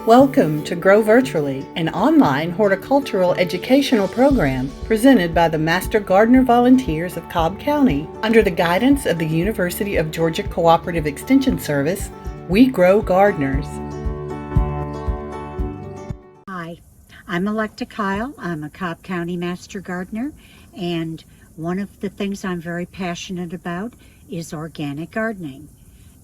Welcome to Grow Virtually, an online horticultural educational program presented by the Master Gardener Volunteers of Cobb County. Under the guidance of the University of Georgia Cooperative Extension Service, we grow gardeners. Hi, I'm Electa Keil. I'm a Cobb County Master Gardener, and one of the things I'm very passionate about is organic gardening.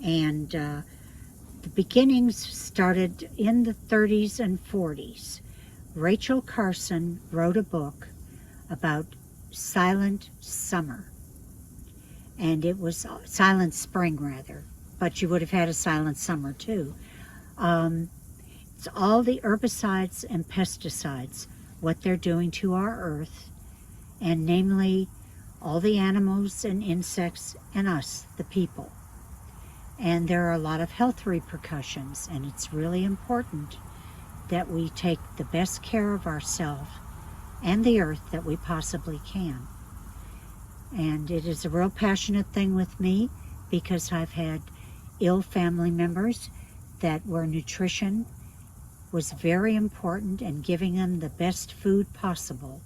And the beginnings started in the 30s and 40s. Rachel Carson wrote a book about silent summer, and it was silent spring rather, but you would have had a silent summer too. It's all the herbicides and pesticides, what they're doing to our earth, and namely all the animals and insects and us, the people. And there are a lot of health repercussions, and it's really important that we take the best care of ourselves and the earth that we possibly can. And it is a real passionate thing with me because I've had ill family members that where nutrition was very important and giving them the best food possible.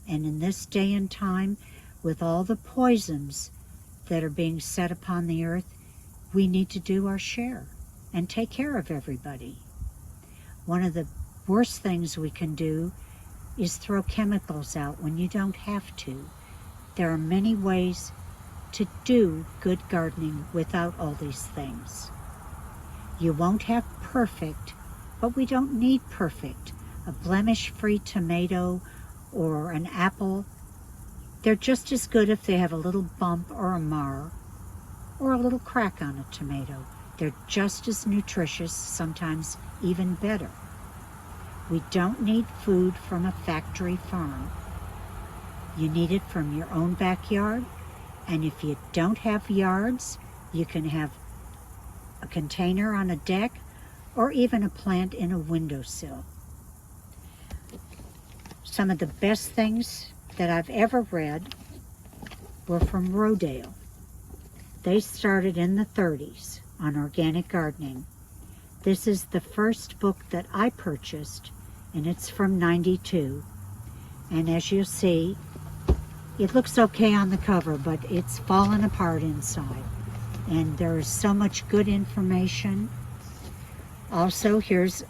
And in this day and time, with all the poisons that are being set upon the earth, we need to do our share and take care of everybody. One of the worst things we can do is throw chemicals out when you don't have to. There are many ways to do good gardening without all these things. You won't have perfect, but we don't need perfect. A blemish-free tomato or an apple, they're just as good if they have a little bump or a mar or a little crack on a tomato. They're just as nutritious, sometimes even better. We don't need food from a factory farm. You need it from your own backyard, and if you don't have yards, you can have a container on a deck or even a plant in a windowsill. Some of the best things that I've ever read were from Rodale. They started in the 30s on organic gardening. This is the first book that I purchased, and it's from '92. And as you'll see, it looks okay on the cover, but it's fallen apart inside. And there is so much good information. Also, here's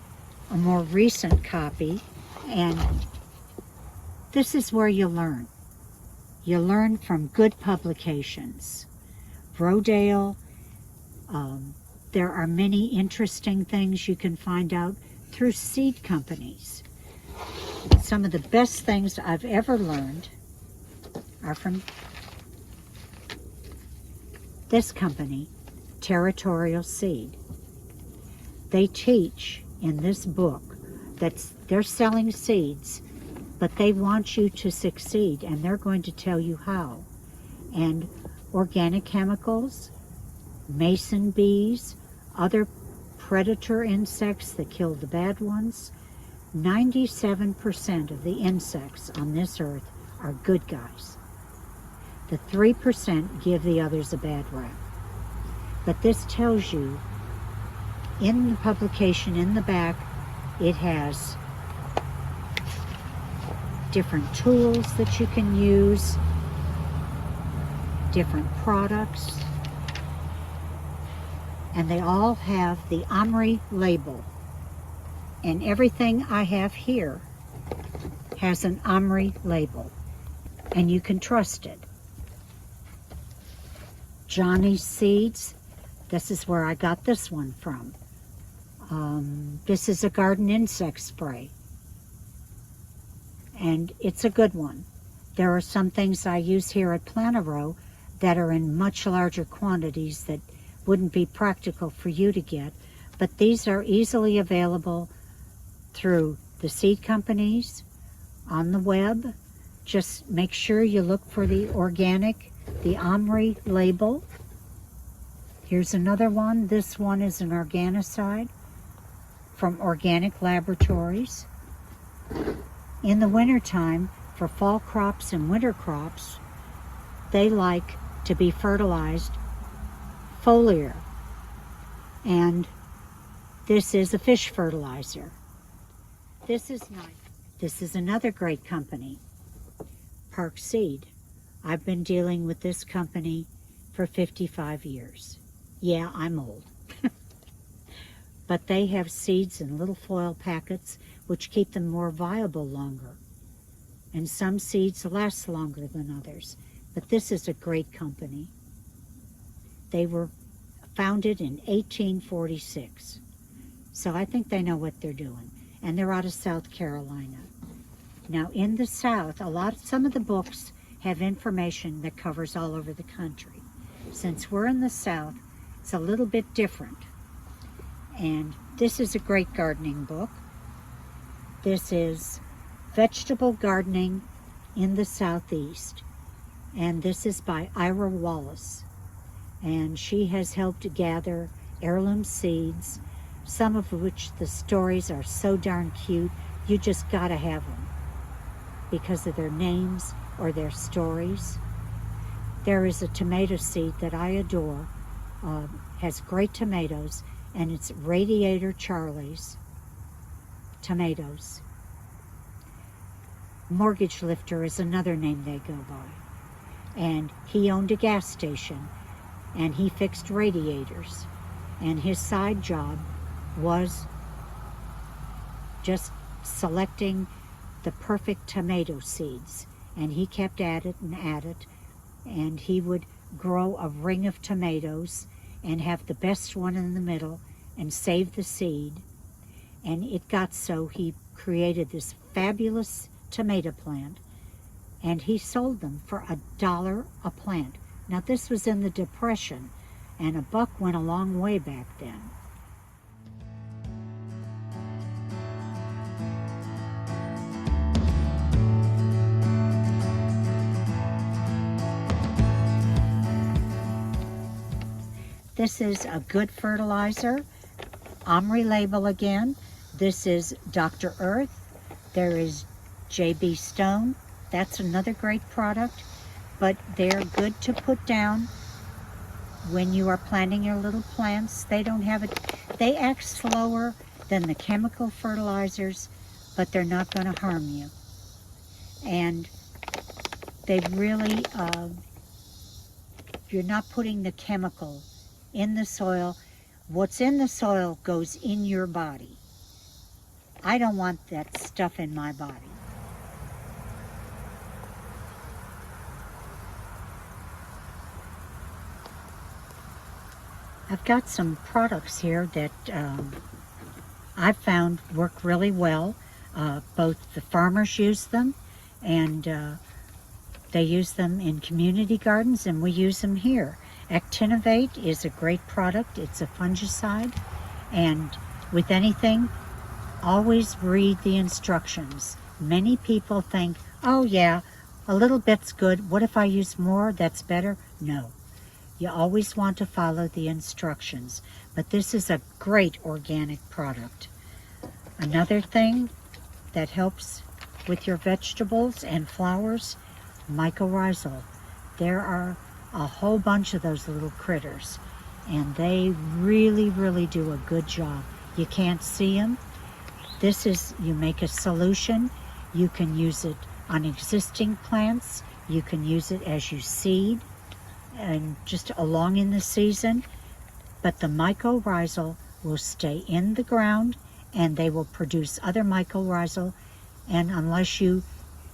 a more recent copy, and this is where you learn. You learn from good publications. Rodale, there are many interesting things you can find out through seed companies. Some of the best things I've ever learned are from this company, Territorial Seed. They teach in this book that they're selling seeds, but they want you to succeed, and they're going to tell you how. And organic chemicals, mason bees, other predator insects that kill the bad ones. 97% of the insects on this earth are good guys. The 3% give the others a bad rap. But this tells you, in the publication in the back, it has different tools that you can use, different products, and they all have the OMRI label. And everything I have here has an OMRI label, and you can trust it. Johnny's Seeds, this is where I got this one from. This is a garden insect spray, and it's a good one. There are some things I use here at Plant-A-Row that are in much larger quantities that wouldn't be practical for you to get, but these are easily available through the seed companies, on the web. Just make sure you look for the organic, the OMRI label. Here's another one. This one is an organicide from Organic Laboratories. In the wintertime, for fall crops and winter crops, they like to be fertilized foliar. And This is a fish fertilizer. This is nice. This is another great company, Park Seed. I've been dealing with this company for 55 years. Yeah, I'm old. But they have seeds in little foil packets which keep them more viable longer. And some seeds last longer than others. But this is a great company. They were founded in 1846. So I think they know what they're doing. And they're out of South Carolina. Now in the South, some of the books have information that covers all over the country. Since we're in the South, it's a little bit different. And this is a great gardening book. This is Vegetable Gardening in the Southeast. And this is by Ira Wallace. And she has helped gather heirloom seeds, some of which the stories are so darn cute, you just gotta have them because of their names or their stories. There is a tomato seed that I adore, has great tomatoes, and it's Radiator Charlie's tomatoes. Mortgage Lifter is another name they go by. And he owned a gas station, and he fixed radiators. And his side job was just selecting the perfect tomato seeds. And he kept at it, and he would grow a ring of tomatoes and have the best one in the middle and save the seed. And it got so he created this fabulous tomato plant, and he sold them for $1 a plant. Now this was in the Depression, and a buck went a long way back then. This is a good fertilizer. Omri label again. This is Dr. Earth. There is JB Stone. That's another great product, but they're good to put down when you are planting your little plants. They don't have it. They act slower than the chemical fertilizers, but they're not going to harm you. And they really, you're not putting the chemical in the soil. What's in the soil goes in your body. I don't want that stuff in my body. I've got some products here that I've found work really well. Both the farmers use them, and they use them in community gardens, and we use them here. Actinovate is a great product. It's a fungicide, and with anything, always read the instructions. Many people think, oh yeah, a little bit's good. What if I use more? That's better. No. You always want to follow the instructions, but this is a great organic product. Another thing that helps with your vegetables and flowers, mycorrhizal. There are a whole bunch of those little critters, and they really, really do a good job. You can't see them. This is, you make a solution. You can use it on existing plants. You can use it as you seed and just along in the season, but the mycorrhizal will stay in the ground and they will produce other mycorrhizal, and unless you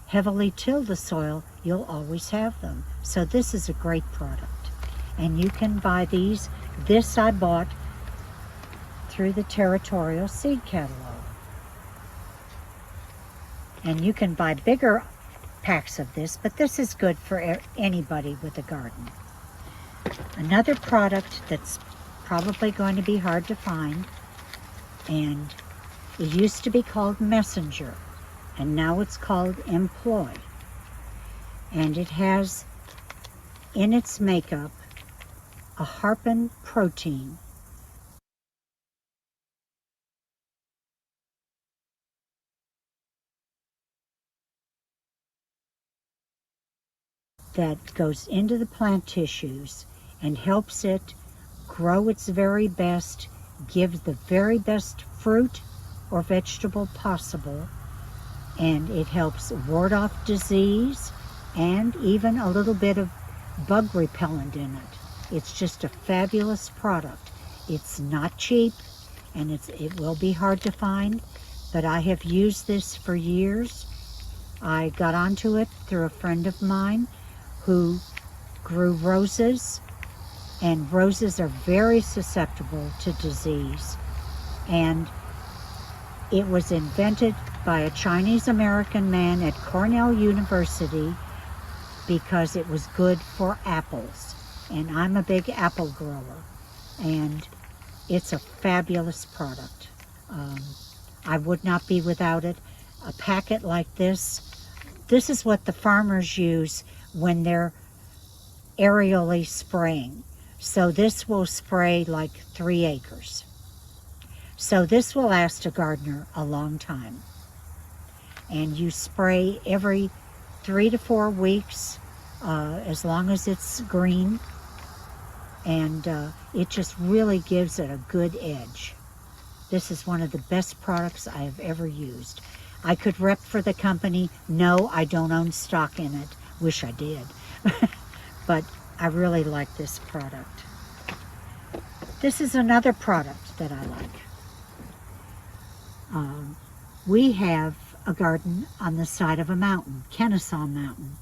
heavily till the soil, you'll always have them. So this is a great product, and you can buy these. This I bought through the Territorial Seed Catalog, and you can buy bigger packs of this, but this is good for anybody with a garden. Another product that's probably going to be hard to find, and it used to be called Messenger, and now it's called Employ. And it has in its makeup a harpin protein. That goes into the plant tissues and helps it grow its very best give the very best fruit or vegetable possible, and it helps ward off disease and even a little bit of bug repellent in it. It's just a fabulous product. It's not cheap, and it will be hard to find, but I have used this for years. I got onto it through a friend of mine who grew roses, and roses are very susceptible to disease. And it was invented by a Chinese American man at Cornell University because it was good for apples. And I'm a big apple grower, and it's a fabulous product. I would not be without it. A packet like this is what the farmers use when they're aerially spraying. So this will spray like 3 acres. So this will last a gardener a long time. And you spray every 3 to 4 weeks, as long as it's green. And it just really gives it a good edge. This is one of the best products I have ever used. I could rep for the company. No, I don't own stock in it. Wish I did. But I really like this product. This is another product that I like. We have a garden on the side of a mountain, Kennesaw Mountain,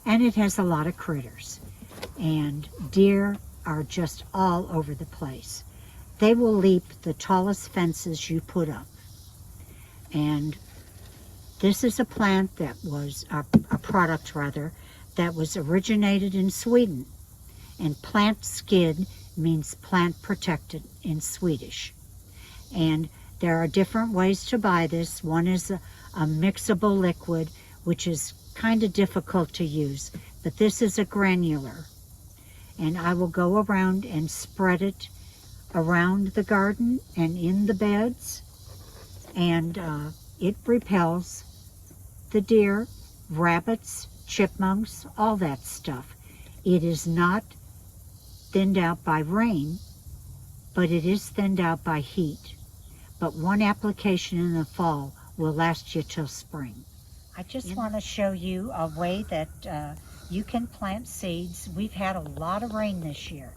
and it has a lot of critters. And deer are just all over the place. They will leap the tallest fences you put up. And this is a plant that was, a product rather, that was originated in Sweden. And plant skid means plant protected in Swedish. And there are different ways to buy this. One is a mixable liquid, which is kind of difficult to use, but this is a granular. And I will go around and spread it around the garden and in the beds, and it repels the deer, rabbits, chipmunks, all that stuff. It is not thinned out by rain, but it is thinned out by heat. But one application in the fall will last you till spring. I just want to show you a way that you can plant seeds. We've had a lot of rain this year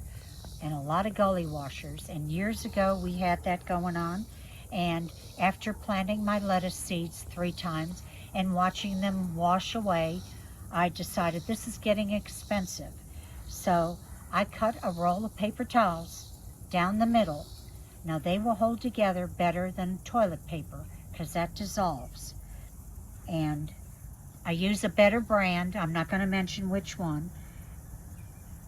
and a lot of gully washers, and years ago we had that going on. And after planting my lettuce seeds 3 times and watching them wash away, I decided this is getting expensive. So I cut a roll of paper towels down the middle. Now they will hold together better than toilet paper because that dissolves. And I use a better brand, I'm not going to mention which one,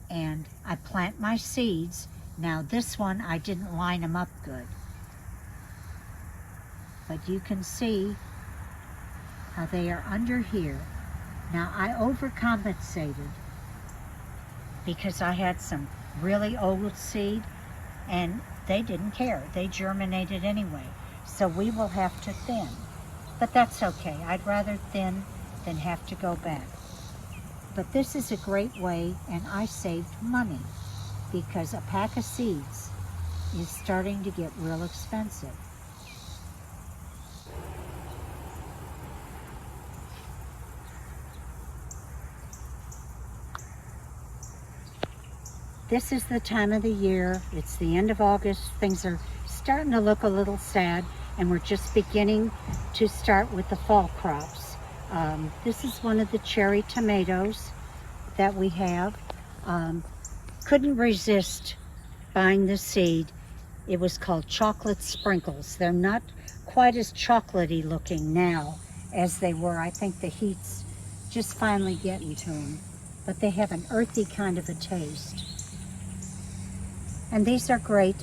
and I plant my seeds. Now this one, I didn't line them up good, but you can see how they are under here. Now I overcompensated because I had some really old seed and they didn't care. They germinated anyway. So we will have to thin, but that's okay. I'd rather thin than have to go back. But this is a great way, and I saved money because a pack of seeds is starting to get real expensive. This is the time of the year. It's the end of August. Things are starting to look a little sad, and we're just beginning to start with the fall crops. This is one of the cherry tomatoes that we have. Couldn't resist buying the seed. It was called chocolate sprinkles. They're not quite as chocolatey looking now as they were. I think the heat's just finally getting to them, but they have an earthy kind of a taste. And these are great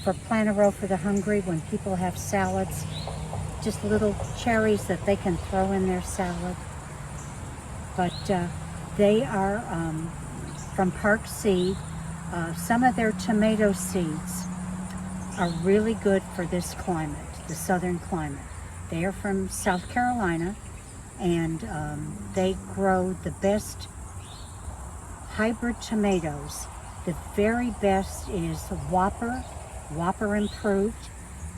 for plant a row for the hungry when people have salads. Just little cherries that they can throw in their salad. But they are from Park Seed. Some of their tomato seeds are really good for this climate, the southern climate. They are from South Carolina, and they grow the best hybrid tomatoes. The very best is Whopper whopper improved,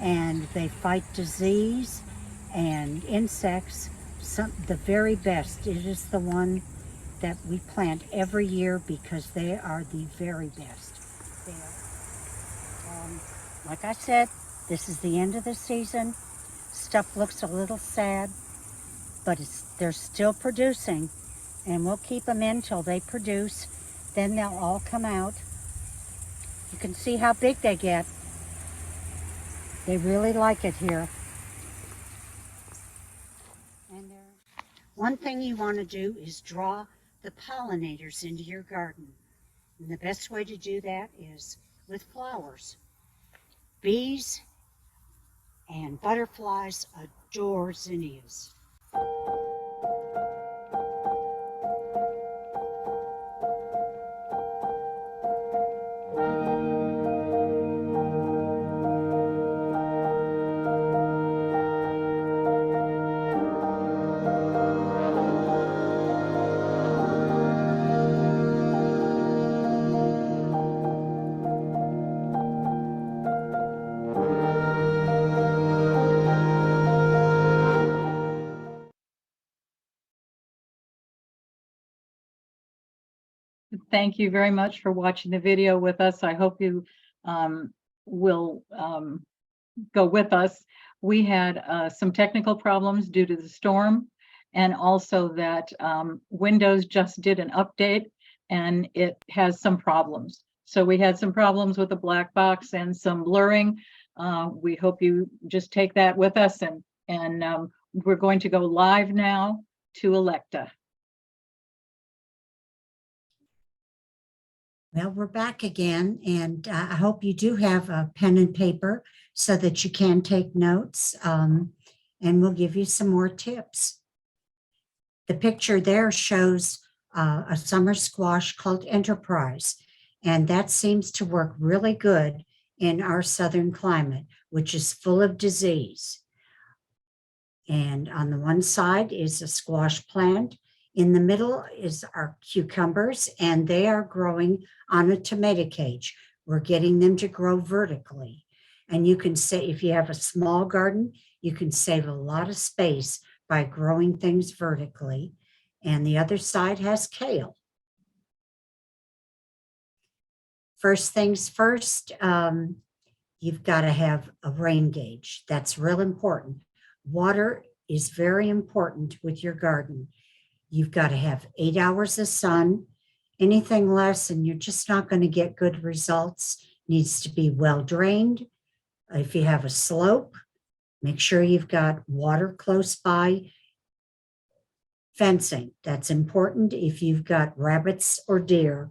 and they fight disease and insects, the very best. It is the one that we plant every year because they are the very best. They are, like I said, this is the end of the season. Stuff looks a little sad, but they're still producing, and we'll keep them in till they produce. Then they'll all come out. You can see how big they get. They really like it here. And one thing you want to do is draw the pollinators into your garden. And the best way to do that is with flowers. Bees and butterflies adore zinnias. Thank you very much for watching the video with us. I hope you will go with us. We had some technical problems due to the storm, and also that Windows just did an update and it has some problems. So we had some problems with the black box and some blurring. We hope you just take that with us, and we're going to go live now to Electa. Well, we're back again, and I hope you do have a pen and paper so that you can take notes, and we'll give you some more tips. The picture there shows a summer squash called Enterprise, and that seems to work really good in our southern climate, which is full of disease. And on the one side is a squash plant. In the middle is our cucumbers, and they are growing on a tomato cage. We're getting them to grow vertically. And you can say, if you have a small garden, you can save a lot of space by growing things vertically. And the other side has kale. First things first, you've got to have a rain gauge. That's real important. Water is very important with your garden. You've got to have 8 hours of sun. Anything less, and you're just not going to get good results. Needs to be well drained. If you have a slope, make sure you've got water close by. Fencing, that's important if you've got rabbits or deer.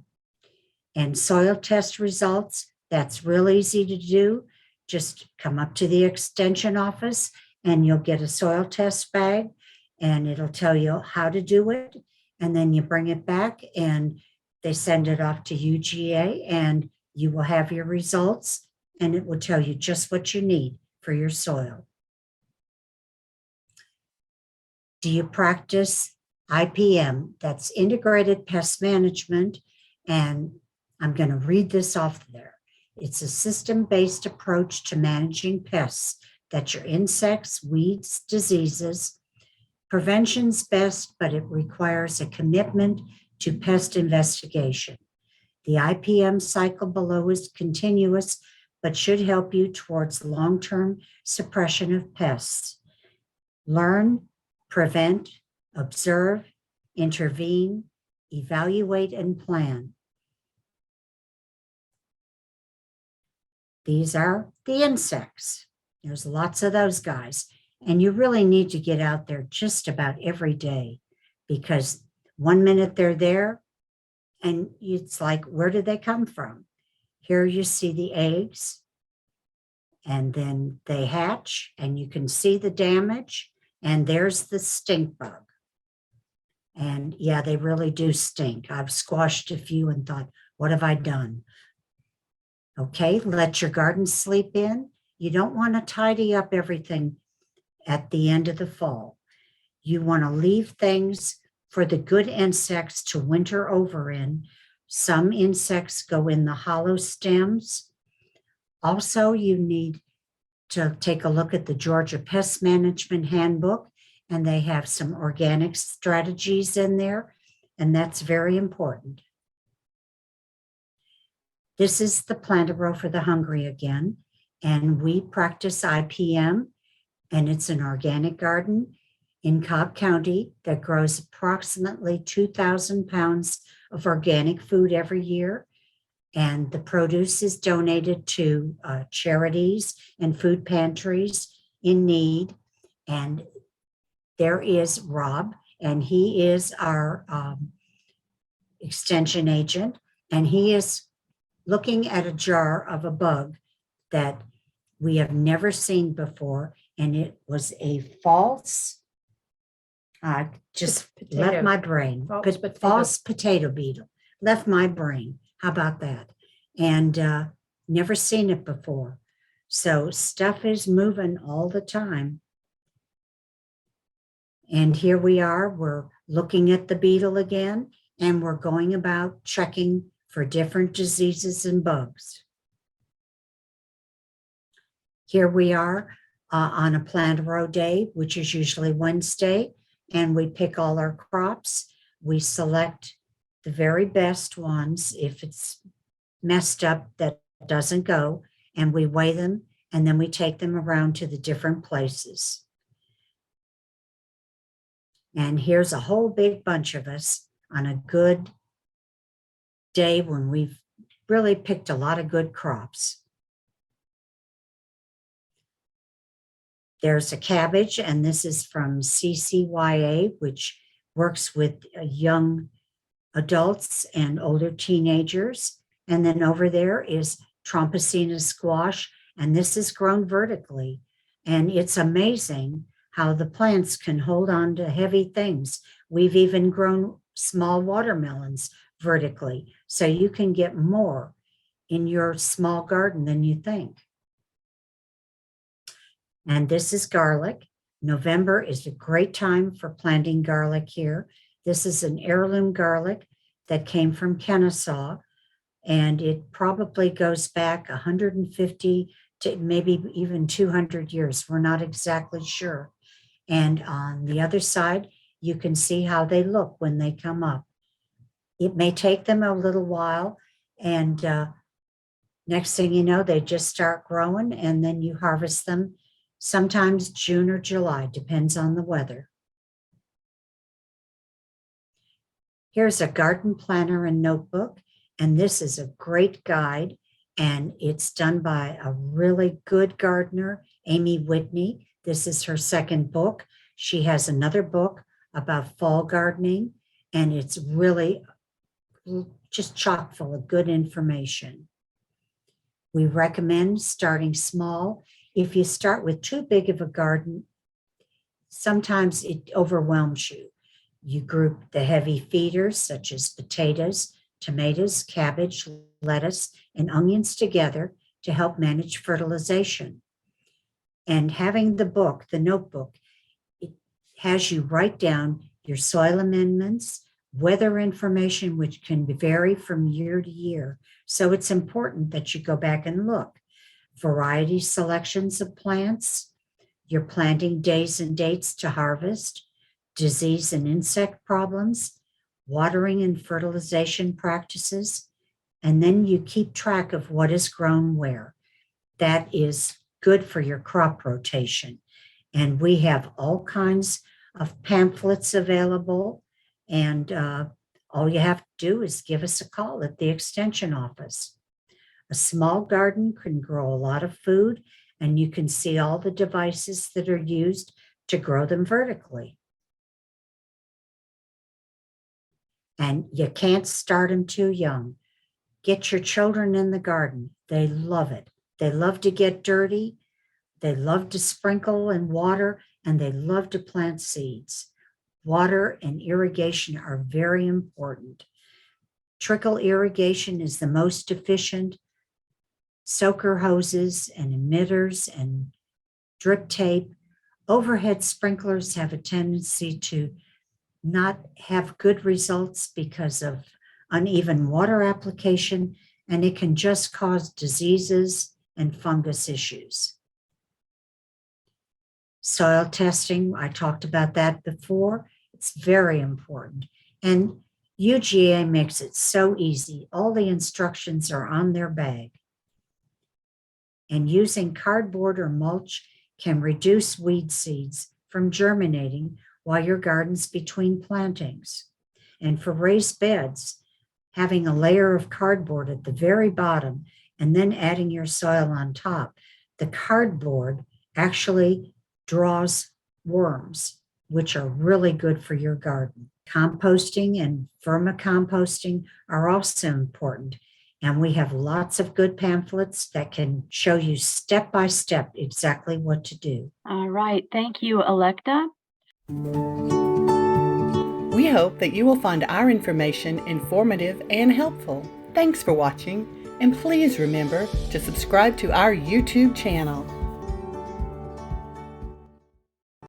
And soil test results, that's real easy to do. Just come up to the extension office and you'll get a soil test bag, and it'll tell you how to do it. And then you bring it back and they send it off to UGA, and you will have your results, and it will tell you just what you need for your soil. Do you practice IPM? That's Integrated Pest Management. And I'm going to read this off there. It's a system-based approach to managing pests. That's your insects, weeds, diseases. Prevention's best, but it requires a commitment to pest investigation. The IPM cycle below is continuous, but should help you towards long-term suppression of pests. Learn, prevent, observe, intervene, evaluate, and plan. These are the insects. There's lots of those guys. And you really need to get out there just about every day, because 1 minute they're there and it's like, where did they come from? Here you see the eggs, and then they hatch and you can see the damage, and there's the stink bug. And yeah, they really do stink. I've squashed a few and thought, what have I done? Okay, let your garden sleep in. You don't want to tidy up everything at the end of the fall. You want to leave things for the good insects to winter over in. Some insects go in the hollow stems. Also, you need to take a look at the Georgia Pest Management Handbook, and they have some organic strategies in there, and that's very important. This is the Planter for the Hungry again, and we practice IPM, and it's an organic garden in Cobb County that grows approximately 2,000 pounds of organic food every year. And the produce is donated to charities and food pantries in need. And there is Rob, and he is our extension agent, and he is looking at a jar of a bug that we have never seen before, and it was a false, just Potato. left my brain, false potato beetle, left my brain. How about that? And never seen it before. So stuff is moving all the time. And here we are, we're looking at the beetle again, and we're going about checking for different diseases and bugs. Here we are on a plant row day, which is usually Wednesday, and we pick all our crops. We select the very best ones. If it's messed up, that doesn't go, and we weigh them, and then we take them around to the different places. And here's a whole big bunch of us on a good day when we've really picked a lot of good crops. There's a cabbage, and this is from CCYA, which works with young adults and older teenagers. And then over there is Trompacina squash, and this is grown vertically. And it's amazing how the plants can hold on to heavy things. We've even grown small watermelons vertically, so you can get more in your small garden than you think. And this is garlic. November is a great time for planting garlic here. This is an heirloom garlic that came from Kennesaw, and it probably goes back 150 to maybe even 200 years. We're not exactly sure. And on the other side, you can see how they look when they come up. It may take them a little while, and next thing you know, they just start growing, and then you harvest them sometimes June or July, depends on the weather. Here's a garden planner and notebook, and this is a great guide, and it's done by a really good gardener, Amy Whitney. This is her second book. She has another book about fall gardening, and it's really just chock full of good information. We recommend starting small. If you start with too big of a garden, sometimes it overwhelms you. You group the heavy feeders such as potatoes, tomatoes, cabbage, lettuce, and onions together to help manage fertilization. And having the book, the notebook, it has you write down your soil amendments, weather information, which can vary from year to year. So it's important that you go back and look. Variety selections of plants, your planting days and dates to harvest, disease and insect problems, watering and fertilization practices, and then you keep track of what is grown where. That is good for your crop rotation. And we have all kinds of pamphlets available, and all you have to do is give us a call at the extension office. A small garden can grow a lot of food, and you can see all the devices that are used to grow them vertically. And you can't start them too young. Get your children in the garden. They love it. They love to get dirty. They love to sprinkle and water, and they love to plant seeds. Water and irrigation are very important. Trickle irrigation is the most efficient. Soaker hoses and emitters and drip tape. Overhead sprinklers have a tendency to not have good results because of uneven water application, and it can just cause diseases and fungus issues. Soil testing, I talked about that before. It's very important. And UGA makes it so easy. All the instructions are on their bag. And using cardboard or mulch can reduce weed seeds from germinating while your garden's between plantings. And for raised beds, having a layer of cardboard at the very bottom and then adding your soil on top, the cardboard actually draws worms, which are really good for your garden. Composting and vermicomposting are also important. And we have lots of good pamphlets that can show you step by step exactly what to do. All right. Thank you, Electa. We hope that you will find our information informative and helpful. Thanks for watching, and please remember to subscribe to our YouTube channel.